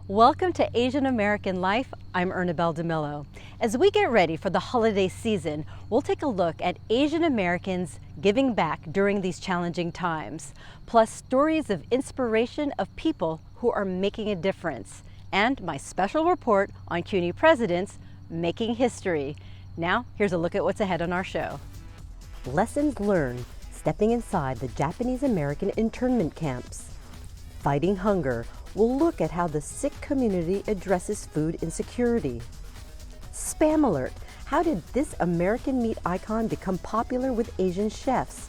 Welcome to Asian American Life. I'm Ernabel Demillo. As we get ready for the holiday season, we'll take a look at Asian Americans giving back during these challenging times, plus stories of inspiration of people who are making a difference, and my special report on CUNY presidents making history. Now, here's a look at what's ahead on our show. Lessons learned stepping inside the Japanese American internment camps. Fighting hunger. We'll look at how the Sikh community addresses food insecurity. Spam alert. How did this American meat icon become popular with Asian chefs?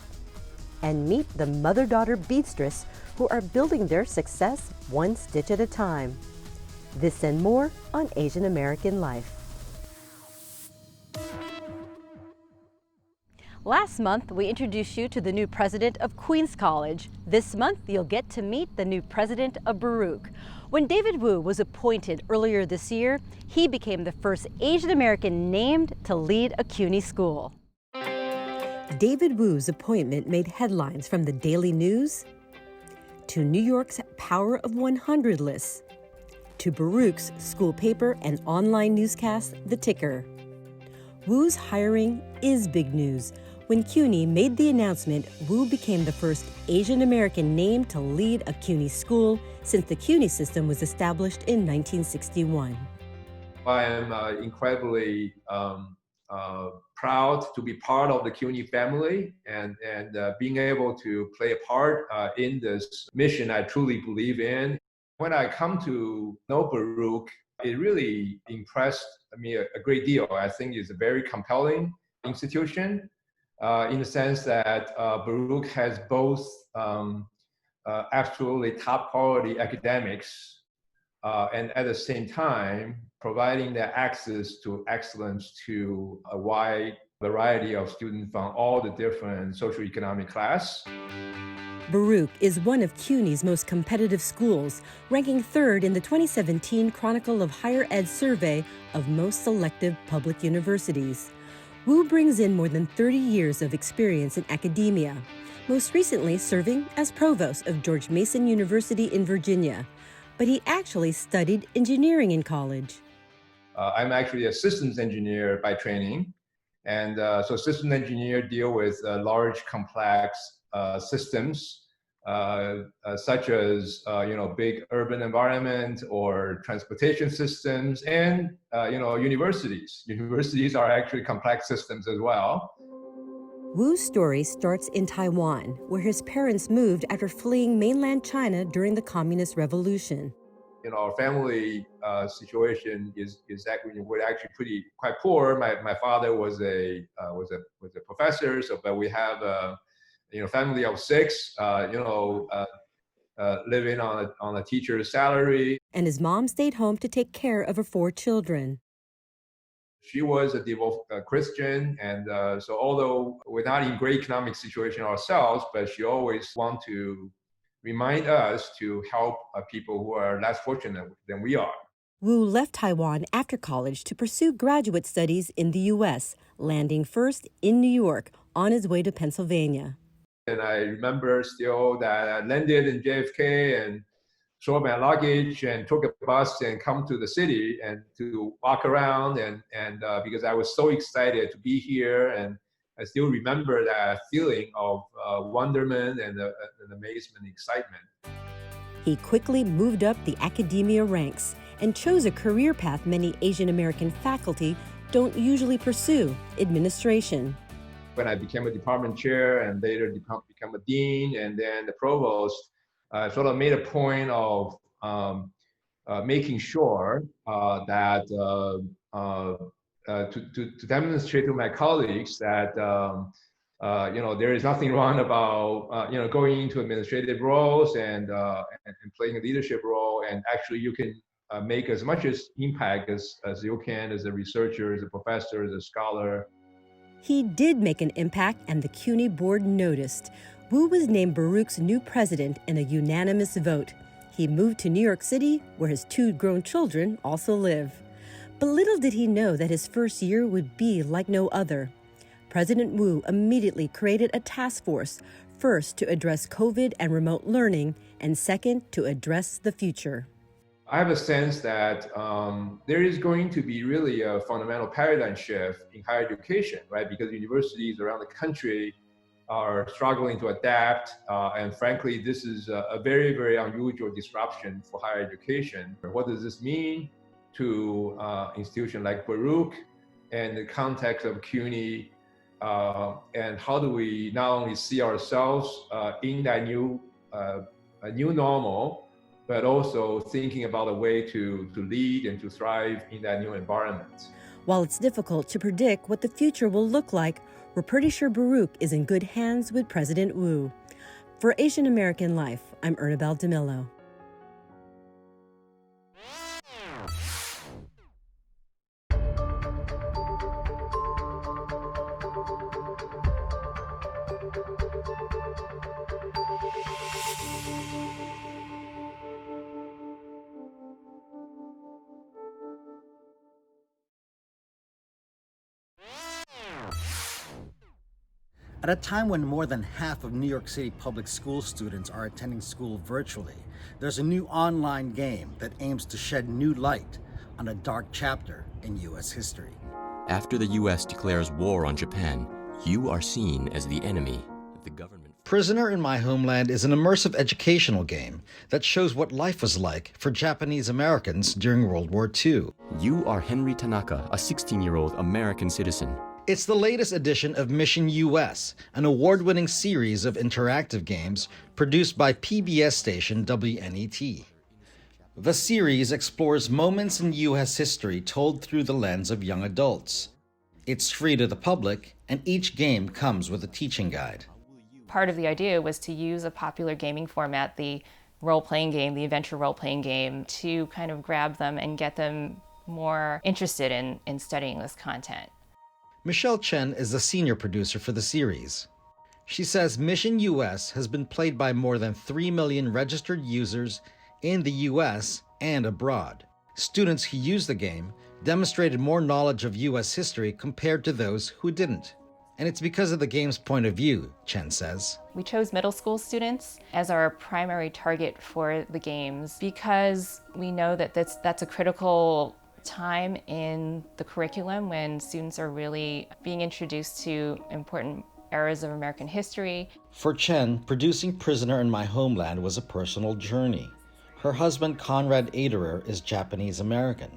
And meet the mother-daughter Beatstress who are building their success one stitch at a time. This and more on Asian American Life. Last month, we introduced you to the new president of Queens College. This month, you'll get to meet the new president of Baruch. When David Wu was appointed earlier this year, he became the first Asian American named to lead a CUNY school. David Wu's appointment made headlines from the Daily News to New York's Power of 100 list to Baruch's school paper and online newscast, The Ticker. Wu's hiring is big news. When CUNY made the announcement, Wu became the first Asian American named to lead a CUNY school since the CUNY system was established in 1961. I am incredibly proud to be part of the CUNY family and being able to play a part in this mission I truly believe in. When I come to know Baruch, it really impressed me a great deal. I think it's a very compelling institution in the sense that Baruch has both absolutely top quality academics and at the same time providing the access to excellence to a wide variety of students from all the different socioeconomic class. Baruch is one of CUNY's most competitive schools, ranking third in the 2017 Chronicle of Higher Ed survey of most selective public universities. Wu brings in more than 30 years of experience in academia, most recently serving as provost of George Mason University in Virginia. But he actually studied engineering in college. I'm actually a systems engineer by training. And so systems engineer deal with large, complex systems, such as big urban environment or transportation systems, and universities. Universities are actually complex systems as well. Wu's story starts in Taiwan, where his parents moved after fleeing mainland China during the Communist Revolution. Our family situation is actually quite poor. My father was a professor, but we have a family of six. Living on a teacher's salary. And his mom stayed home to take care of her 4 children. She was a devout Christian, and so although we're not in great economic situation ourselves, but she always wanted to remind us to help people who are less fortunate than we are. Wu left Taiwan after college to pursue graduate studies in the U.S., landing first in New York on his way to Pennsylvania. And I remember still that I landed in JFK and sold my luggage and took a bus and come to the city and to walk around and because I was so excited to be here, and I still remember that feeling of wonderment and amazement and excitement. He quickly moved up the academia ranks and chose a career path many Asian American faculty don't usually pursue: administration. When I became a department chair and later become a dean and then the provost, I sort of made a point of making sure that to demonstrate to my colleagues that there is nothing wrong about going into administrative roles and playing a leadership role, and actually you can make as much impact as you can as a researcher, as a professor, as a scholar. He did make an impact, and the CUNY board noticed. Wu was named Baruch's new president in a unanimous vote. He moved to New York City, where his 2 grown children also live. But little did he know that his first year would be like no other. President Wu immediately created a task force, first to address COVID and remote learning, and second to address the future. I have a sense that there is going to be really a fundamental paradigm shift in higher education, right? Because universities around the country are struggling to adapt. And frankly, this is a very, very unusual disruption for higher education. What does this mean to institutions like Baruch and the context of CUNY? And how do we not only see ourselves in that new normal, but also thinking about a way to lead and to thrive in that new environment. While it's difficult to predict what the future will look like, we're pretty sure Baruch is in good hands with President Wu. For Asian American Life, I'm Ernabel Demillo. At a time when more than half of New York City public school students are attending school virtually, there's a new online game that aims to shed new light on a dark chapter in U.S. history. After the U.S. declares war on Japan, you are seen as the enemy. The government. Prisoner in My Homeland is an immersive educational game that shows what life was like for Japanese Americans during World War II. You are Henry Tanaka, a 16-year-old American citizen. It's the latest edition of Mission US, an award-winning series of interactive games produced by PBS station WNET. The series explores moments in U.S. history told through the lens of young adults. It's free to the public, and each game comes with a teaching guide. Part of the idea was to use a popular gaming format, the role-playing game, the adventure role-playing game, to kind of grab them and get them more interested in studying this content. Michelle Chen is the senior producer for the series. She says Mission US has been played by more than 3 million registered users in the US and abroad. Students who used the game demonstrated more knowledge of US history compared to those who didn't. And it's because of the game's point of view, Chen says. We chose middle school students as our primary target for the games because we know that that's a critical time in the curriculum when students are really being introduced to important eras of American history. For Chen, producing Prisoner in My Homeland was a personal journey. Her husband, Conrad Aderer, is Japanese American.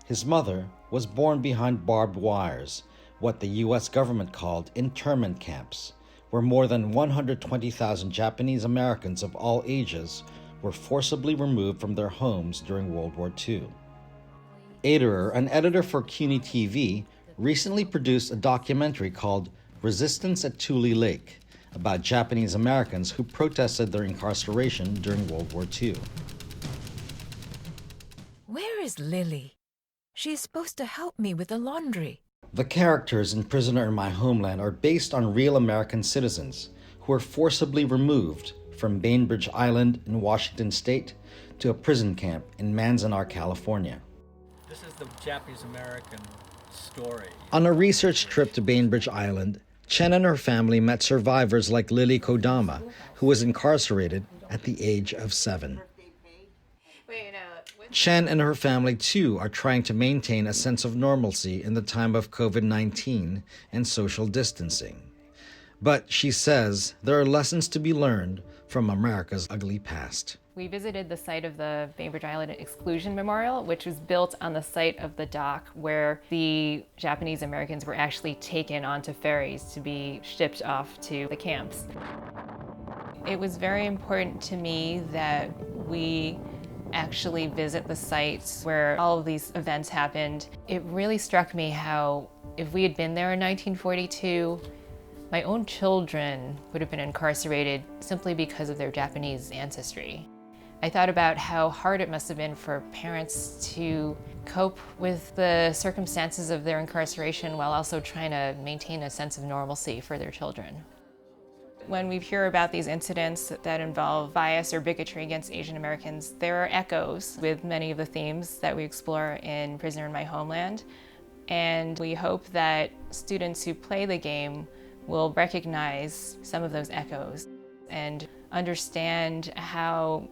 His mother was born behind barbed wires, what the U.S. government called internment camps, where more than 120,000 Japanese Americans of all ages were forcibly removed from their homes during World War II. Aderer, an editor for CUNY TV, recently produced a documentary called Resistance at Tule Lake about Japanese Americans who protested their incarceration during World War II. Where is Lily? She is supposed to help me with the laundry. The characters in Prisoner in My Homeland are based on real American citizens who were forcibly removed from Bainbridge Island in Washington State to a prison camp in Manzanar, California. This is the Japanese American story. On a research trip to Bainbridge Island, Chen and her family met survivors like Lily Kodama, who was incarcerated at the age of 7. Chen and her family, too, are trying to maintain a sense of normalcy in the time of COVID-19 and social distancing. But she says there are lessons to be learned from America's ugly past. We visited the site of the Bainbridge Island Exclusion Memorial, which was built on the site of the dock where the Japanese Americans were actually taken onto ferries to be shipped off to the camps. It was very important to me that we actually visit the sites where all of these events happened. It really struck me how if we had been there in 1942, my own children would have been incarcerated simply because of their Japanese ancestry. I thought about how hard it must have been for parents to cope with the circumstances of their incarceration while also trying to maintain a sense of normalcy for their children. When we hear about these incidents that involve bias or bigotry against Asian Americans, there are echoes with many of the themes that we explore in Prisoner in My Homeland. And we hope that students who play the game will recognize some of those echoes and understand how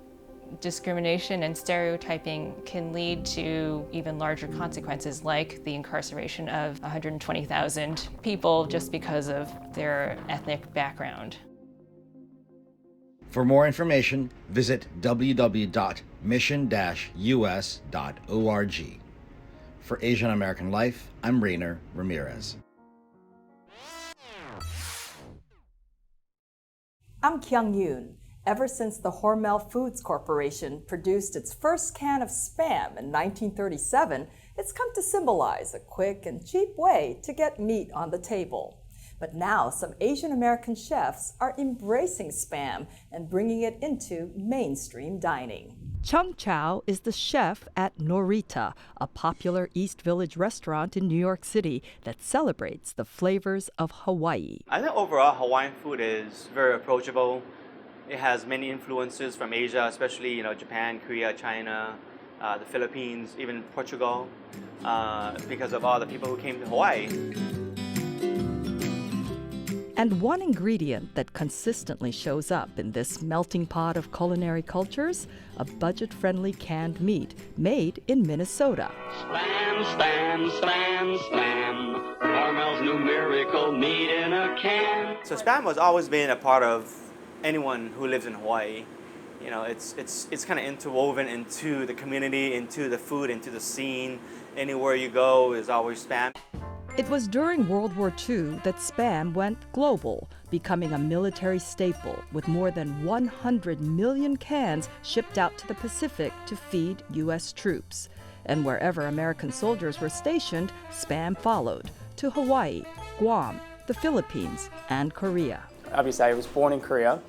Discrimination and stereotyping can lead to even larger consequences, like the incarceration of 120,000 people just because of their ethnic background. For more information, visit www.mission-us.org. For Asian American Life, I'm Rayner Ramirez. I'm Kyung Yoon. Ever since the Hormel Foods Corporation produced its first can of Spam in 1937, it's come to symbolize a quick and cheap way to get meat on the table. But now some Asian American chefs are embracing Spam and bringing it into mainstream dining. Chung Chow is the chef at Norita, a popular East Village restaurant in New York City that celebrates the flavors of Hawaii. I think overall Hawaiian food is very approachable. It has many influences from Asia, especially Japan, Korea, China, the Philippines, even Portugal, because of all the people who came to Hawaii. And one ingredient that consistently shows up in this melting pot of culinary cultures, a budget-friendly canned meat made in Minnesota. Spam, spam, spam, spam. Hormel's new miracle meat in a can. So Spam has always been a part of anyone who lives in Hawaii. It's kind of interwoven into the community, into the food, into the scene. Anywhere you go is always Spam. It was during World War II that Spam went global, becoming a military staple with more than 100 million cans shipped out to the Pacific to feed U.S. troops. And wherever American soldiers were stationed, Spam followed to Hawaii, Guam, the Philippines, and Korea. Obviously, I was born in Korea,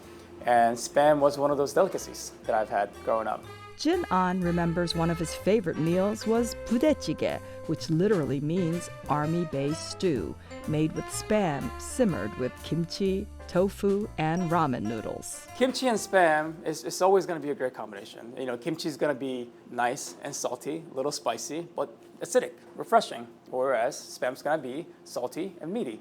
and Spam was one of those delicacies that I've had growing up. Jin An remembers one of his favorite meals was budae-jjigae, which literally means army-based stew, made with Spam simmered with kimchi, tofu, and ramen noodles. Kimchi and Spam is always going to be a great combination. Kimchi is going to be nice and salty, a little spicy, but acidic, refreshing, whereas Spam's going to be salty and meaty.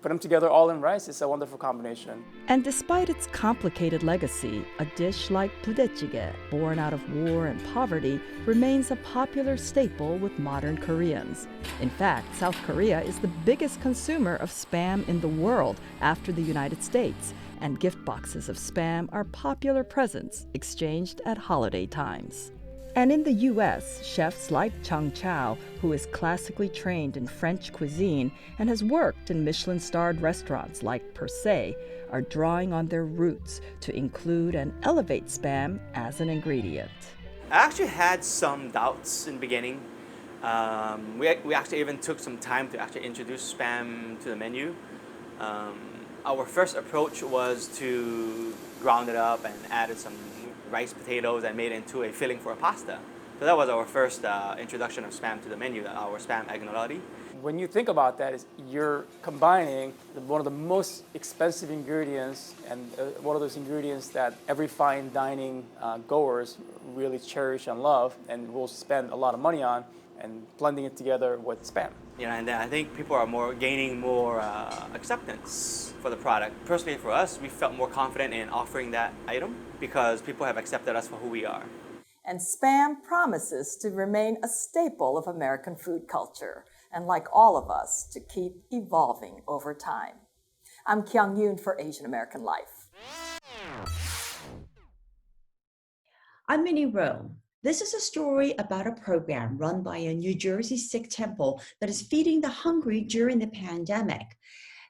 Put them together all in rice, it's a wonderful combination. And despite its complicated legacy, a dish like budae-jjigae, born out of war and poverty, remains a popular staple with modern Koreans. In fact, South Korea is the biggest consumer of Spam in the world after the United States, and gift boxes of Spam are popular presents exchanged at holiday times. And in the U.S., chefs like Chung Chow, who is classically trained in French cuisine and has worked in Michelin-starred restaurants like Per Se, are drawing on their roots to include and elevate Spam as an ingredient. I actually had some doubts in the beginning. We actually even took some time to actually introduce Spam to the menu. Our first approach was to ground it up and added some rice, potatoes, and made it into a filling for a pasta. So that was our first introduction of Spam to the menu, our Spam agnolotti. When you think about that, you're combining one of the most expensive ingredients and one of those ingredients that every fine dining goers really cherish and love and will spend a lot of money on, and blending it together with Spam. And I think people are gaining more acceptance for the product. Personally, for us, we felt more confident in offering that item because people have accepted us for who we are. And Spam promises to remain a staple of American food culture, and like all of us, to keep evolving over time. I'm Kyung Yoon for Asian American Life. I'm Minnie Roh. This is a story about a program run by a New Jersey Sikh temple that is feeding the hungry during the pandemic.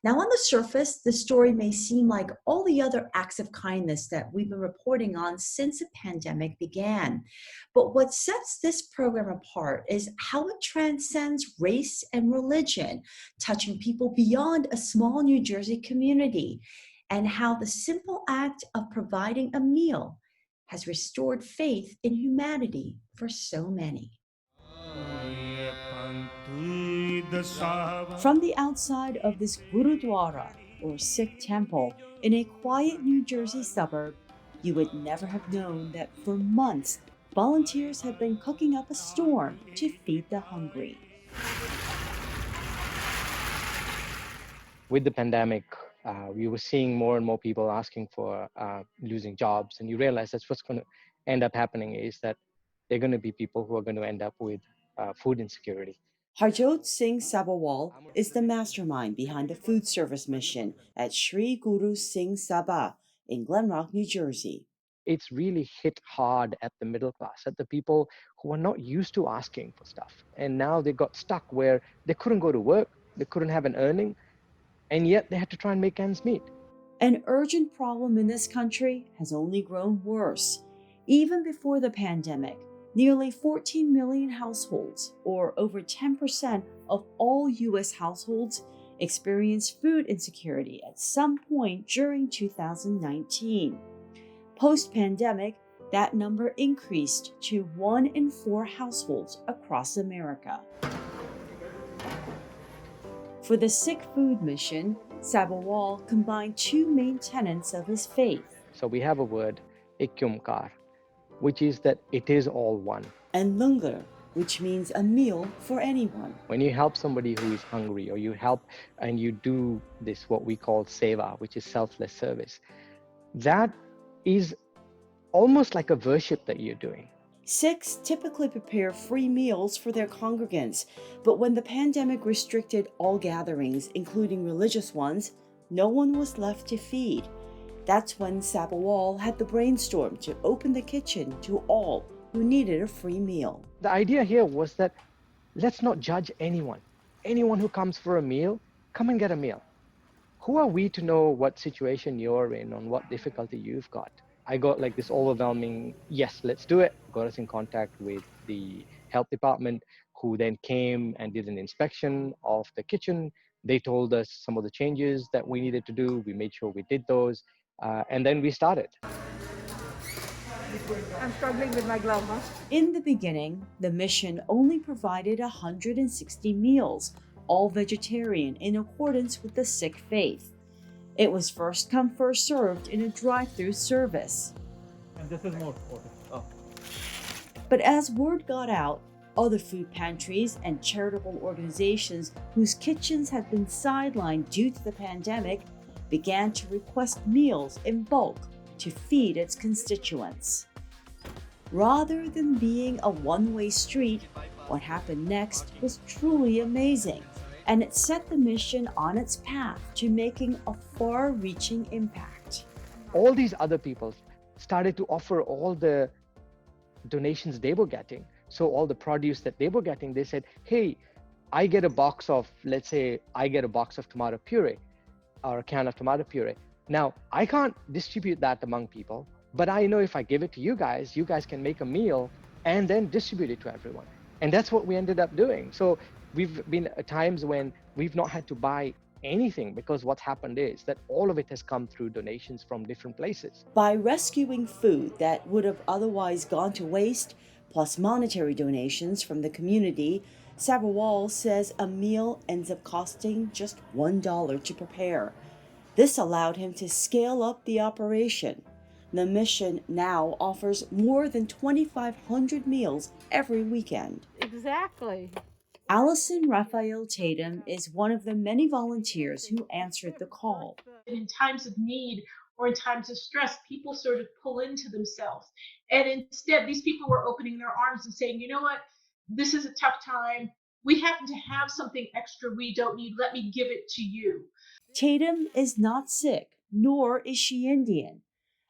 Now, on the surface, the story may seem like all the other acts of kindness that we've been reporting on since the pandemic began. But what sets this program apart is how it transcends race and religion, touching people beyond a small New Jersey community, and how the simple act of providing a meal has restored faith in humanity for so many. From the outside of this Gurudwara, or Sikh temple, in a quiet New Jersey suburb, you would never have known that for months, volunteers have been cooking up a storm to feed the hungry. With the pandemic, we were seeing more and more people asking for losing jobs, and you realize that's what's going to end up happening is that they're going to be people who are going to end up with food insecurity. Harjot Singh Sabharwal is the mastermind behind the food service mission at Sri Guru Singh Sabha in Glen Rock, New Jersey. It's really hit hard at the middle class, at the people who are not used to asking for stuff. And now they got stuck where they couldn't go to work, they couldn't have an earning, and yet they had to try and make ends meet. An urgent problem in this country has only grown worse. Even before the pandemic, nearly 14 million households, or over 10% of all U.S. households, experienced food insecurity at some point during 2019. Post-pandemic, that number increased to 1 in 4 households across America. For the Sikh food mission, Sabharwal combined 2 main tenets of his faith. So we have a word, ikyumkar, which is that it is all one. And lungar, which means a meal for anyone. When you help somebody who is hungry, or you help and you do this, what we call seva, which is selfless service, that is almost like a worship that you're doing. Sikhs typically prepare free meals for their congregants, but when the pandemic restricted all gatherings, including religious ones, no one was left to feed. That's when Sabharwal had the brainstorm to open the kitchen to all who needed a free meal. The idea here was that let's not judge anyone. Anyone who comes for a meal, come and get a meal. Who are we to know what situation you're in, on what difficulty you've got? I got like this overwhelming, yes, let's do it. Got us in contact with the health department, who then came and did an inspection of the kitchen. They told us some of the changes that we needed to do. We made sure we did those. And then we started. I'm struggling with my glove, huh? In the beginning, the mission only provided 160 meals, all vegetarian in accordance with the Sikh faith. It was first come, first served in a drive-through service. And this is more important. Oh. But as word got out, other food pantries and charitable organizations whose kitchens had been sidelined due to the pandemic began to request meals in bulk to feed its constituents. Rather than being a one-way street, what happened next was truly amazing, and it set the mission on its path to making a far-reaching impact. All these other people started to offer all the donations they were getting. So all the produce that they were getting, they said, hey, I get a box of, let's say, I get a box of tomato puree or a can of tomato puree. Now, I can't distribute that among people, but I know if I give it to you guys can make a meal and then distribute it to everyone. And that's what we ended up doing. So we've been at times when we've not had to buy anything, because what's happened is that all of it has come through donations from different places. By rescuing food that would have otherwise gone to waste, plus monetary donations from the community, Sabharwal says a meal ends up costing just $1 to prepare. This allowed him to scale up the operation. The mission now offers more than 2,500 meals every weekend. Exactly. Allison Raphael Tatum is one of the many volunteers who answered the call. In times of need or in times of stress, people sort of pull into themselves. And instead, these people were opening their arms and saying, you know what, this is a tough time. We happen to have something extra we don't need. Let me give it to you. Tatum is not Sikh, nor is she Indian.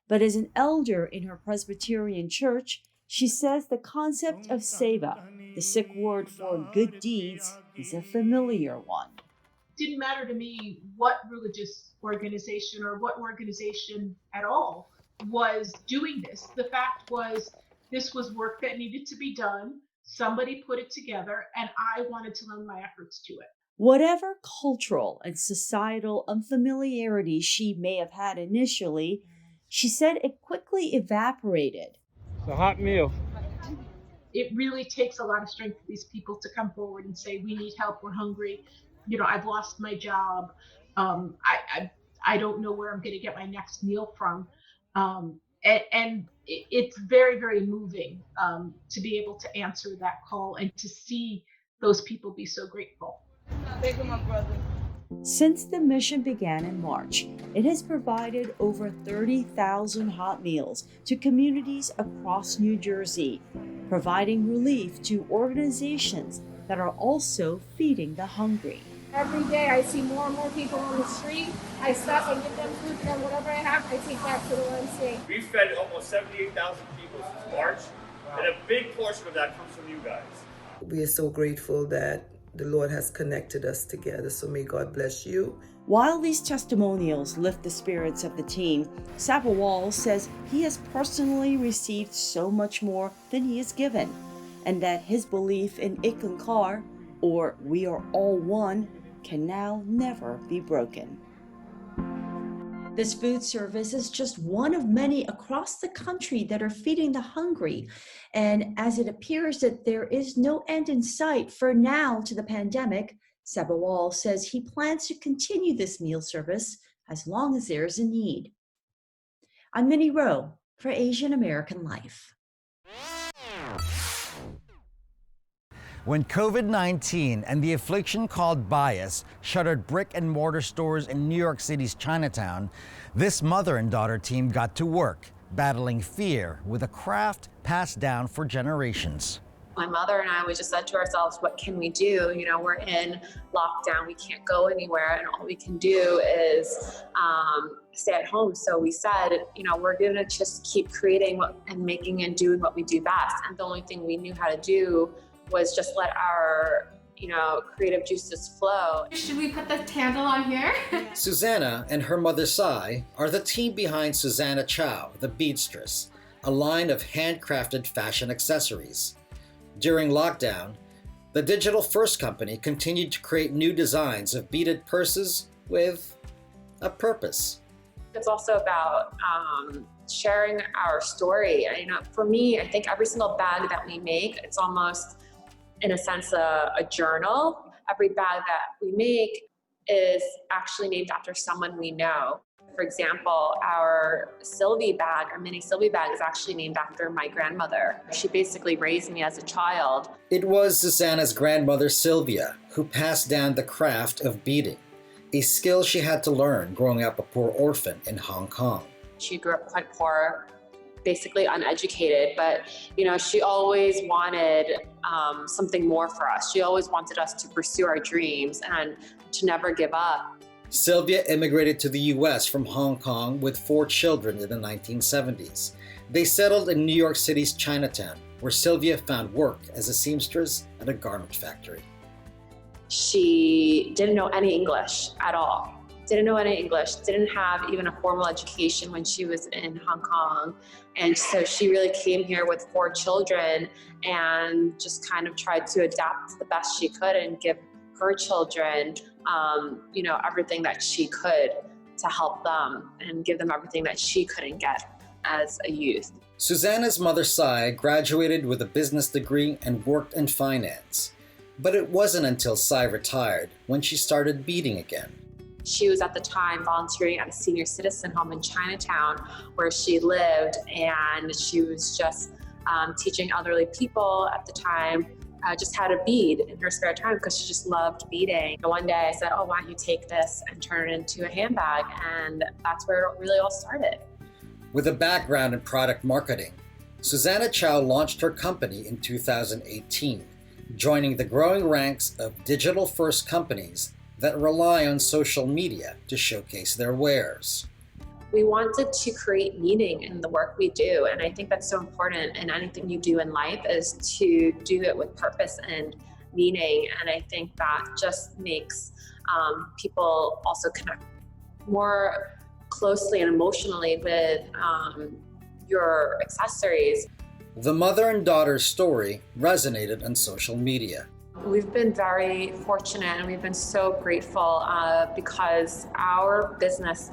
But as an elder in her Presbyterian church, she says the concept of seva, the Sikh word for good deeds, is a familiar one. It didn't matter to me what religious organization or what organization at all was doing this. The fact was, this was work that needed to be done. Somebody put it together, and I wanted to lend my efforts to it. Whatever cultural and societal unfamiliarity she may have had initially, she said it quickly evaporated. It's a hot meal. It really takes a lot of strength for these people to come forward and say, we need help, we're hungry. You know, I've lost my job. I don't know where I'm going to get my next meal from. And it's very, very moving to be able to answer that call and to see those people be so grateful. Thank you, my brother. Since the mission began in March, it has provided over 30,000 hot meals to communities across New Jersey, providing relief to organizations that are also feeding the hungry. Every day I see more and more people on the street. I stop and give them food, and then whatever I have, I take back to the YMCA. We've fed almost 78,000 people since March, and a big portion of that comes from you guys. We are so grateful that the Lord has connected us together, so may God bless you. While these testimonials lift the spirits of the team, Sabawal says he has personally received so much more than he has given, and that his belief in Ikankar, or we are all one, can now never be broken. This food service is just one of many across the country that are feeding the hungry. And as it appears that there is no end in sight for now to the pandemic, Sabawal says he plans to continue this meal service as long as there is a need. I'm Minnie Roh for Asian American Life. When COVID-19 and the affliction called bias shuttered brick and mortar stores in New York City's Chinatown, this mother and daughter team got to work, battling fear with a craft passed down for generations. My mother and I, we just said to ourselves, what can we do? You know, we're in lockdown, we can't go anywhere, and all we can do is stay at home. So we said, you know, we're gonna just keep creating and making and doing what we do best. And the only thing we knew how to do was just let our, you know, creative juices flow. Should we put the candle on here? Susannah and her mother Sai are the team behind Susannah Chow, the Beadstress, a line of handcrafted fashion accessories. During lockdown, the digital-first company continued to create new designs of beaded purses with a purpose. It's also about sharing our story. You know, for me, I think every single bag that we make, it's almost, in a sense, a journal. Every bag that we make is actually named after someone we know. For example, our Sylvie bag, our mini Sylvie bag, is actually named after my grandmother. She basically raised me as a child. It was Susannah's grandmother Sylvia who passed down the craft of beading, a skill she had to learn growing up a poor orphan in Hong Kong. She grew up quite poor, basically uneducated, but you know, she always wanted something more for us. She always wanted us to pursue our dreams and to never give up. Sylvia immigrated to the U.S. from Hong Kong with 4 children in the 1970s. They settled in New York City's Chinatown, where Sylvia found work as a seamstress at a garment factory. She didn't know any English at all. Didn't know any English, didn't have even a formal education when she was in Hong Kong. And so she really came here with 4 children and just kind of tried to adapt the best she could and give her children, you know, everything that she could to help them and give them everything that she couldn't get as a youth. Susannah's mother Sai graduated with a business degree and worked in finance. But it wasn't until Sai retired when she started beading again. She was at the time volunteering at a senior citizen home in Chinatown where she lived, and she was just teaching elderly people at the time just how to bead in her spare time because she just loved beading. And one day I said, oh, why don't you take this and turn it into a handbag? And that's where it really all started. With a background in product marketing, Susannah Chow launched her company in 2018, joining the growing ranks of digital-first companies that rely on social media to showcase their wares. We wanted to create meaning in the work we do, and I think that's so important in anything you do in life is to do it with purpose and meaning, and I think that just makes people also connect more closely and emotionally with your accessories. The mother and daughter's story resonated on social media. We've been very fortunate and we've been so grateful because our business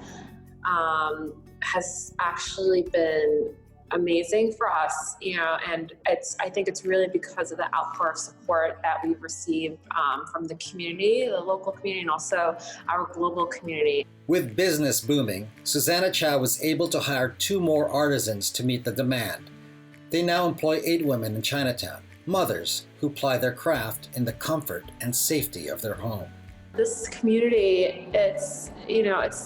has actually been amazing for us, you know, and I think it's really because of the outpour of support that we've received from the community, the local community, and also our global community. With business booming, Susannah Chow was able to hire 2 more artisans to meet the demand. They now employ 8 women in Chinatown, mothers who ply their craft in the comfort and safety of their home. This community, it's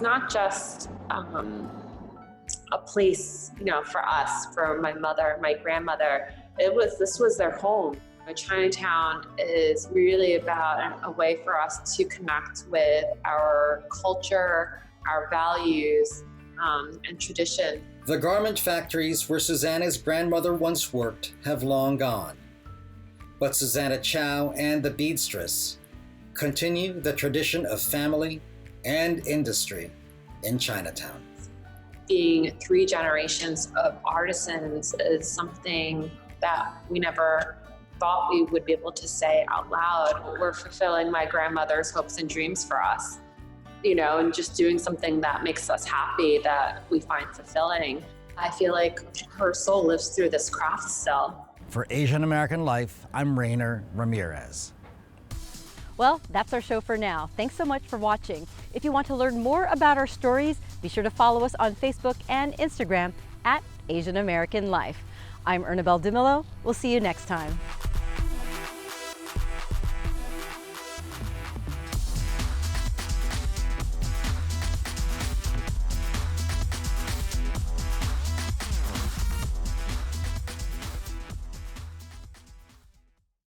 not just a place, for us, for my mother, my grandmother. This was their home. Chinatown is really about a way for us to connect with our culture, our values, and tradition. The garment factories where Susannah's grandmother once worked have long gone. But Susannah Chow and the Beatstress continue the tradition of family and industry in Chinatown. Being 3 generations of artisans is something that we never thought we would be able to say out loud. We're fulfilling my grandmother's hopes and dreams for us, and just doing something that makes us happy, that we find fulfilling. I feel like her soul lives through this craft still. For Asian American Life, I'm Rayner Ramirez. Well, that's our show for now. Thanks so much for watching. If you want to learn more about our stories, be sure to follow us on Facebook and Instagram at Asian American Life. I'm Ernabel Demillo. We'll see you next time.